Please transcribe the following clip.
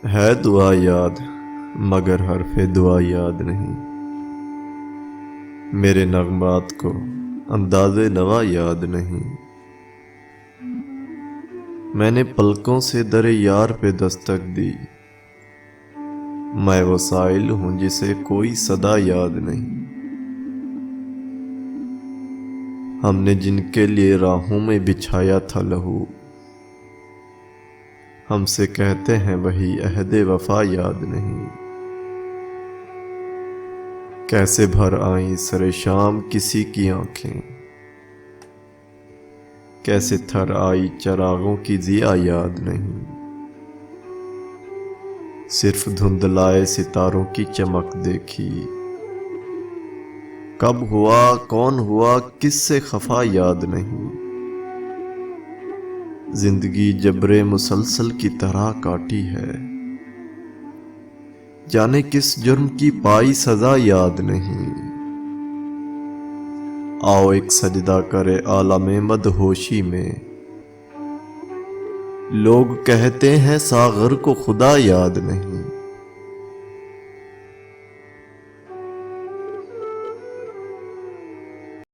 ہے دعا یاد مگر حرف دعا یاد نہیں، میرے نغمات کو انداز نوا یاد نہیں۔ میں نے پلکوں سے در یار پہ دستک دی، میں وہ سائل ہوں جسے کوئی صدا یاد نہیں۔ ہم نے جن کے لیے راہوں میں بچھایا تھا لہو، ہم سے کہتے ہیں وہی عہد وفا یاد نہیں۔ کیسے بھر آئیں سر شام کسی کی آنکھیں، کیسے تھر آئی چراغوں کی ضیا یاد نہیں۔ صرف دھندلائے ستاروں کی چمک دیکھی، کب ہوا کون ہوا کس سے خفا یاد نہیں۔ زندگی جبر مسلسل کی طرح کاٹی ہے، جانے کس جرم کی پائی سزا یاد نہیں۔ آؤ ایک سجدہ کرے عالم مدہوشی میں، لوگ کہتے ہیں ساغر کو خدا یاد نہیں۔